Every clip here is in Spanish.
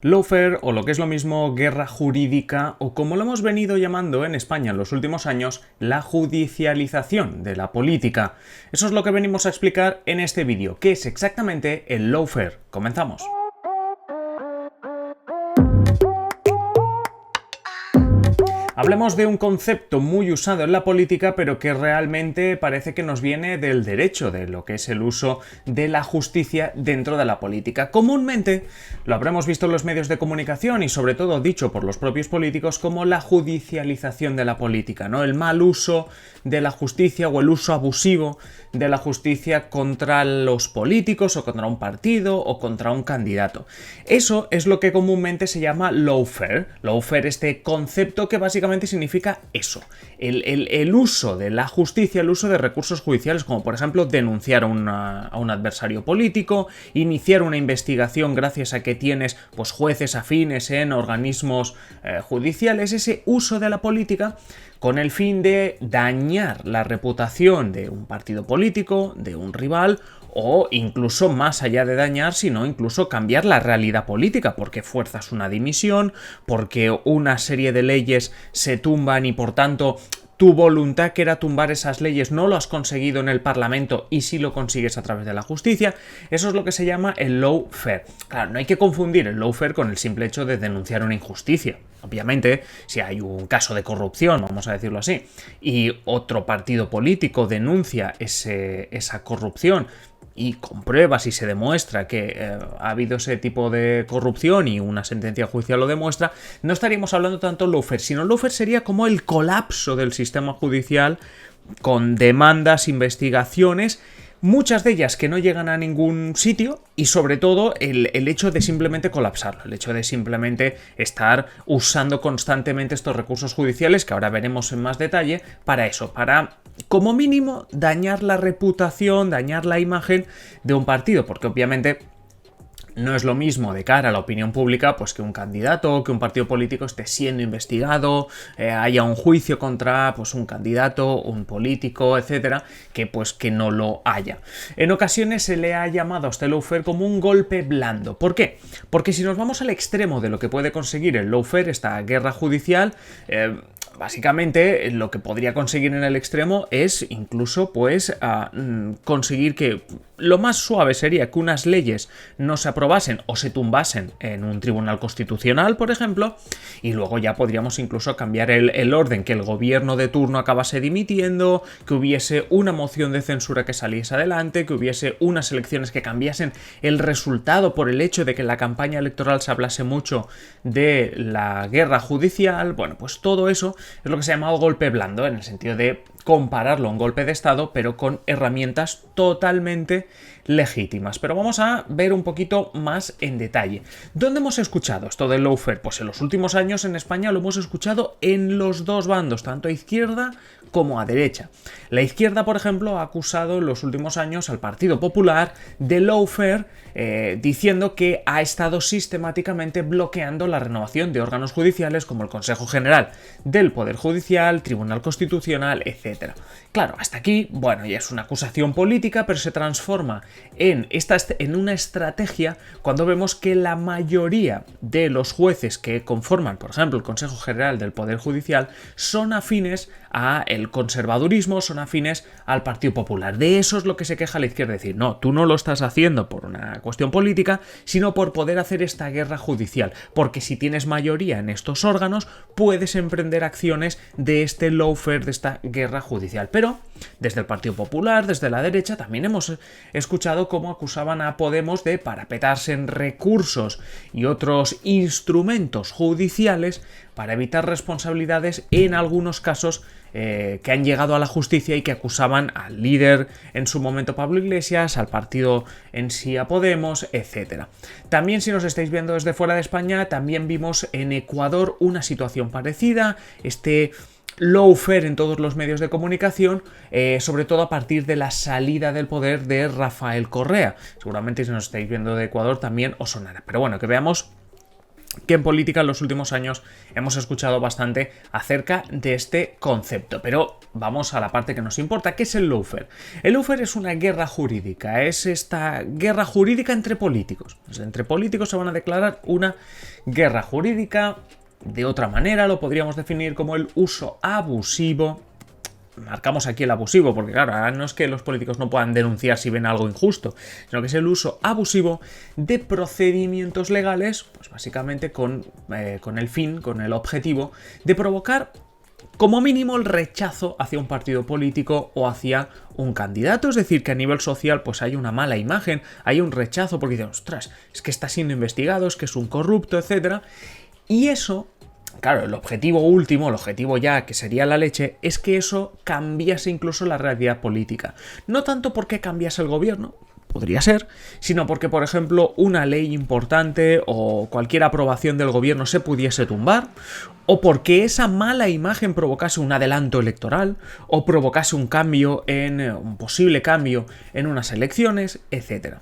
Lawfare, o lo que es lo mismo, guerra jurídica, o como lo hemos venido llamando en España en los últimos años, la judicialización de la política. Eso es lo que venimos a explicar en este vídeo. ¿Qué es exactamente el lawfare? Comenzamos. Hablemos de un concepto muy usado en la política, pero que realmente parece que nos viene del derecho, de lo que es el uso de la justicia dentro de la política. Comúnmente lo habremos visto en los medios de comunicación y sobre todo dicho por los propios políticos como la judicialización de la política, ¿no? El mal uso de la justicia o el uso abusivo de la justicia contra los políticos o contra un partido o contra un candidato. Eso es lo que comúnmente se llama lawfare. Lawfare, este concepto que básicamente significa eso, el uso de la justicia, el uso de recursos judiciales, como por ejemplo denunciar a un adversario político, iniciar una investigación gracias a que tienes pues, jueces afines en organismos judiciales, ese uso de la política con el fin de dañar la reputación de un partido político, de un rival, o incluso más allá de dañar, sino incluso cambiar la realidad política, porque fuerzas una dimisión, porque una serie de leyes se tumban y por tanto tu voluntad, que era tumbar esas leyes, no lo has conseguido en el Parlamento y sí lo consigues a través de la justicia. Eso es lo que se llama el lawfare. Claro, no hay que confundir el lawfare con el simple hecho de denunciar una injusticia. Obviamente, si hay un caso de corrupción, vamos a decirlo así, y otro partido político denuncia esa corrupción, y comprueba si se demuestra que ha habido ese tipo de corrupción y una sentencia judicial lo demuestra, no estaríamos hablando tanto de lawfare, sino lawfare sería como el colapso del sistema judicial con demandas, investigaciones, muchas de ellas que no llegan a ningún sitio y sobre todo el hecho de simplemente colapsarlo, el hecho de simplemente estar usando constantemente estos recursos judiciales, que ahora veremos en más detalle, para eso, para como mínimo dañar la reputación, dañar la imagen de un partido, porque obviamente no es lo mismo de cara a la opinión pública pues que un candidato, que un partido político esté siendo investigado, haya un juicio contra pues un candidato, un político, etcétera, que pues que no lo haya. En ocasiones se le ha llamado a este lawfare como un golpe blando. ¿Por qué? Porque si nos vamos al extremo de lo que puede conseguir el lawfare, esta guerra judicial, básicamente lo que podría conseguir en el extremo es incluso pues conseguir que lo más suave sería que unas leyes no se aprobasen o se tumbasen en un tribunal constitucional, por ejemplo, y luego ya podríamos incluso cambiar el orden, que el gobierno de turno acabase dimitiendo, que hubiese una moción de censura que saliese adelante, que hubiese unas elecciones que cambiasen el resultado por el hecho de que en la campaña electoral se hablase mucho de la guerra judicial. Bueno, pues todo eso es lo que se ha llamado golpe blando, en el sentido de compararlo a un golpe de Estado, pero con herramientas totalmente legítimas. Pero vamos a ver un poquito más en detalle. ¿Dónde hemos escuchado esto del lawfare? Pues en los últimos años en España lo hemos escuchado en los dos bandos, tanto a izquierda como a derecha. La izquierda, por ejemplo, ha acusado en los últimos años al Partido Popular de lawfare, diciendo que ha estado sistemáticamente bloqueando la renovación de órganos judiciales como el Consejo General del Poder Judicial, Tribunal Constitucional, etc. Claro, hasta aquí, bueno, ya es una acusación política, pero se transforma en una estrategia cuando vemos que la mayoría de los jueces que conforman, por ejemplo, el Consejo General del Poder Judicial, son afines al conservadurismo, son afines al Partido Popular. De eso es lo que se queja la izquierda, decir, no, tú no lo estás haciendo por una cuestión política, sino por poder hacer esta guerra judicial, porque si tienes mayoría en estos órganos, puedes emprender acciones de este lawfare, de esta guerra judicial. Pero desde el Partido Popular, desde la derecha, también hemos escuchado cómo acusaban a Podemos de parapetarse en recursos y otros instrumentos judiciales para evitar responsabilidades en algunos casos que han llegado a la justicia y que acusaban al líder en su momento Pablo Iglesias, al partido en sí a Podemos, etc. También, si nos estáis viendo desde fuera de España, también vimos en Ecuador una situación parecida, este lawfare en todos los medios de comunicación, sobre todo a partir de la salida del poder de Rafael Correa. Seguramente si nos estáis viendo de Ecuador también os sonará. Pero bueno, que veamos que en política en los últimos años hemos escuchado bastante acerca de este concepto. Pero vamos a la parte que nos importa, que es el lawfare. El lawfare es una guerra jurídica, es esta guerra jurídica entre políticos. Pues entre políticos se van a declarar una guerra jurídica. De otra manera lo podríamos definir como el uso abusivo. Marcamos aquí el abusivo, porque claro, ahora no es que los políticos no puedan denunciar si ven algo injusto, sino que es el uso abusivo de procedimientos legales, pues básicamente con el objetivo de provocar como mínimo el rechazo hacia un partido político o hacia un candidato. Es decir, que a nivel social pues hay una mala imagen, hay un rechazo porque dicen, ostras, es que está siendo investigado, es que es un corrupto, etc. Y eso... Claro, el objetivo último, el objetivo ya que sería la leche, es que eso cambiase incluso la realidad política. No tanto porque cambiase el gobierno, podría ser, sino porque, por ejemplo, una ley importante o cualquier aprobación del gobierno se pudiese tumbar, o porque esa mala imagen provocase un adelanto electoral, o provocase un posible cambio en unas elecciones, etc.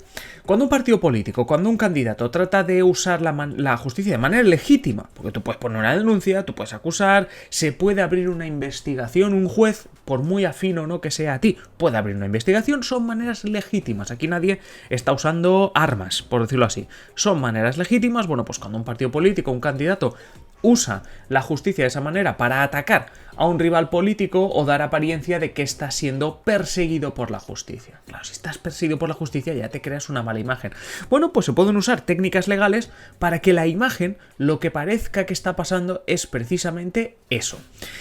Cuando un partido político, cuando un candidato trata de usar la justicia de manera legítima, porque tú puedes poner una denuncia, tú puedes acusar, se puede abrir una investigación, un juez, por muy afín o no que sea a ti, puede abrir una investigación, son maneras legítimas. Aquí nadie está usando armas, por decirlo así. Son maneras legítimas. Bueno, pues cuando un partido político, un candidato, usa la justicia de esa manera para atacar a un rival político o dar apariencia de que está siendo perseguido por la justicia. Claro, si estás perseguido por la justicia ya te creas una mala imagen. Bueno, pues se pueden usar técnicas legales para que la imagen, lo que parezca que está pasando, es precisamente eso.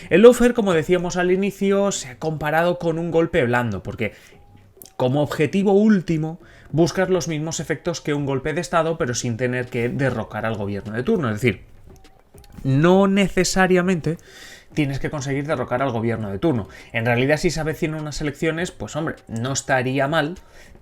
El lawfare, como decíamos al inicio, se ha comparado con un golpe blando, porque como objetivo último buscas los mismos efectos que un golpe de Estado, pero sin tener que derrocar al gobierno de turno. Es decir, no necesariamente tienes que conseguir derrocar al gobierno de turno. En realidad, si se avecinan unas elecciones, pues hombre, no estaría mal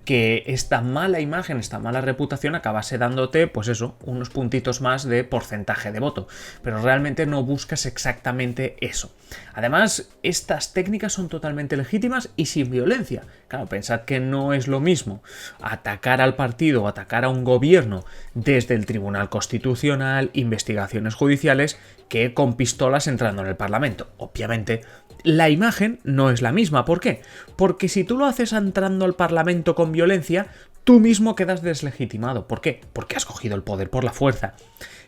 que esta mala imagen, esta mala reputación acabase dándote, pues eso, unos puntitos más de porcentaje de voto. Pero realmente no buscas exactamente eso. Además, estas técnicas son totalmente legítimas y sin violencia. Claro, pensad que no es lo mismo atacar al partido o atacar a un gobierno desde el Tribunal Constitucional, investigaciones judiciales, que con pistolas entrando en el Parlamento. Obviamente, la imagen no es la misma. ¿Por qué? Porque si tú lo haces entrando al Parlamento con violencia, tú mismo quedas deslegitimado. ¿Por qué? Porque has cogido el poder por la fuerza.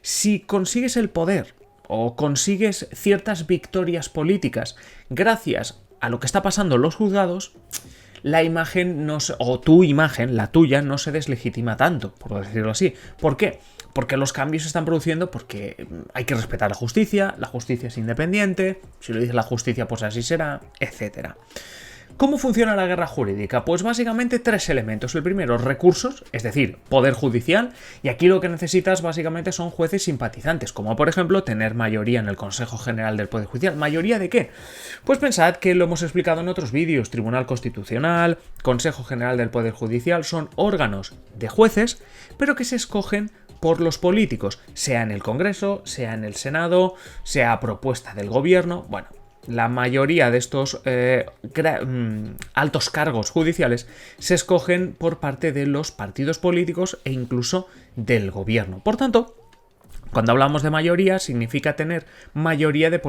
Si consigues el poder o consigues ciertas victorias políticas gracias a lo que está pasando en los juzgados, la imagen o tu imagen, la tuya, no se deslegitima tanto, por decirlo así. ¿Por qué? Porque los cambios se están produciendo porque hay que respetar la justicia es independiente, si lo dice la justicia pues así será, etc. ¿Cómo funciona la guerra jurídica? Pues básicamente tres elementos. El primero, recursos, es decir, poder judicial, y aquí lo que necesitas básicamente son jueces simpatizantes, como por ejemplo tener mayoría en el Consejo General del Poder Judicial. ¿Mayoría de qué? Pues pensad que lo hemos explicado en otros vídeos. Tribunal Constitucional, Consejo General del Poder Judicial son órganos de jueces, pero que se escogen por los políticos, sea en el Congreso, sea en el Senado, sea a propuesta del gobierno. Bueno, la mayoría de estos altos cargos judiciales se escogen por parte de los partidos políticos e incluso del gobierno. Por tanto, cuando hablamos de mayoría, significa tener mayoría de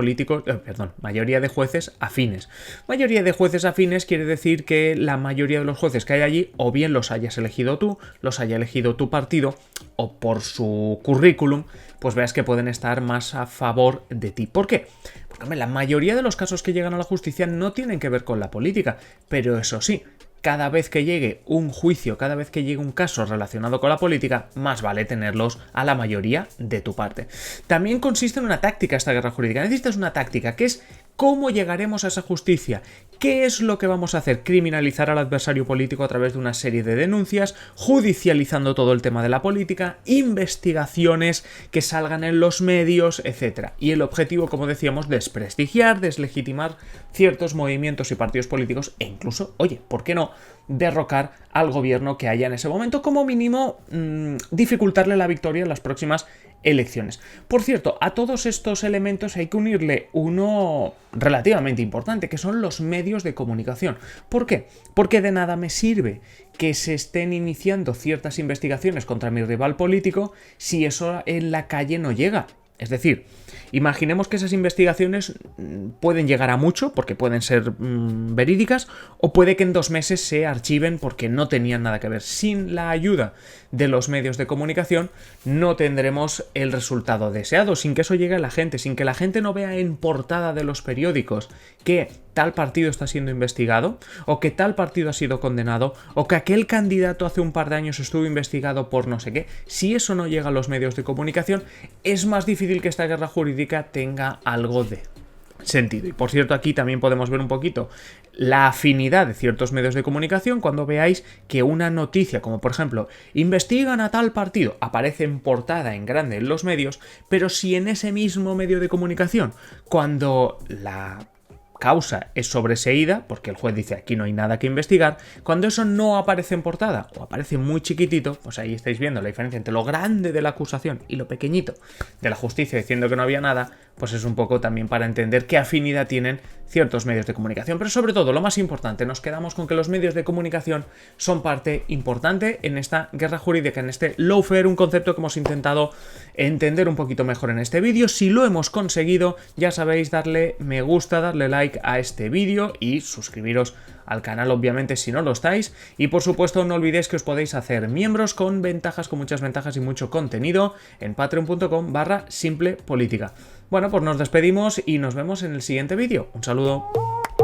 mayoría de jueces afines. Mayoría de jueces afines quiere decir que la mayoría de los jueces que hay allí, o bien los hayas elegido tú, los haya elegido tu partido, o por su currículum, pues veas que pueden estar más a favor de ti. ¿Por qué? Porque hombre, la mayoría de los casos que llegan a la justicia no tienen que ver con la política, pero eso sí, cada vez que llegue un juicio, cada vez que llegue un caso relacionado con la política, más vale tenerlos a la mayoría de tu parte. También consiste en una táctica esta guerra jurídica. Necesitas una táctica, que es cómo llegaremos a esa justicia. ¿Qué es lo que vamos a hacer? Criminalizar al adversario político a través de una serie de denuncias, judicializando todo el tema de la política, investigaciones que salgan en los medios, etc. Y el objetivo, como decíamos, desprestigiar, deslegitimar ciertos movimientos y partidos políticos e incluso, oye, ¿por qué no?, derrocar al gobierno que haya en ese momento, como mínimo dificultarle la victoria en las próximas elecciones. Por cierto, a todos estos elementos hay que unirle uno relativamente importante, que son los medios de comunicación. ¿Por qué? Porque de nada me sirve que se estén iniciando ciertas investigaciones contra mi rival político si eso en la calle no llega. Es decir, imaginemos que esas investigaciones pueden llegar a mucho, porque pueden ser verídicas, o puede que en 2 meses se archiven porque no tenían nada que ver. Sin la ayuda de los medios de comunicación no tendremos el resultado deseado, sin que eso llegue a la gente, sin que la gente no vea en portada de los periódicos que tal partido está siendo investigado, o que tal partido ha sido condenado, o que aquel candidato hace un par de años estuvo investigado por no sé qué. Si eso no llega a los medios de comunicación, es más difícil que esta guerra jurídica tenga algo de sentido. Y por cierto, aquí también podemos ver un poquito la afinidad de ciertos medios de comunicación cuando veáis que una noticia, como por ejemplo, investigan a tal partido, aparece en portada en grande en los medios, pero si en ese mismo medio de comunicación, cuando la causa es sobreseída, porque el juez dice aquí no hay nada que investigar, cuando eso no aparece en portada o aparece muy chiquitito, pues ahí estáis viendo la diferencia entre lo grande de la acusación y lo pequeñito de la justicia diciendo que no había nada, pues es un poco también para entender qué afinidad tienen ciertos medios de comunicación. Pero sobre todo, lo más importante, nos quedamos con que los medios de comunicación son parte importante en esta guerra jurídica, en este lawfare, un concepto que hemos intentado entender un poquito mejor en este vídeo. Si lo hemos conseguido, ya sabéis, darle me gusta, darle like a este vídeo y suscribiros al canal, obviamente, si no lo estáis. Y por supuesto, no olvidéis que os podéis hacer miembros con ventajas, con muchas ventajas y mucho contenido en patreon.com/simplepolítica. Bueno, pues nos despedimos y nos vemos en el siguiente vídeo. Un saludo.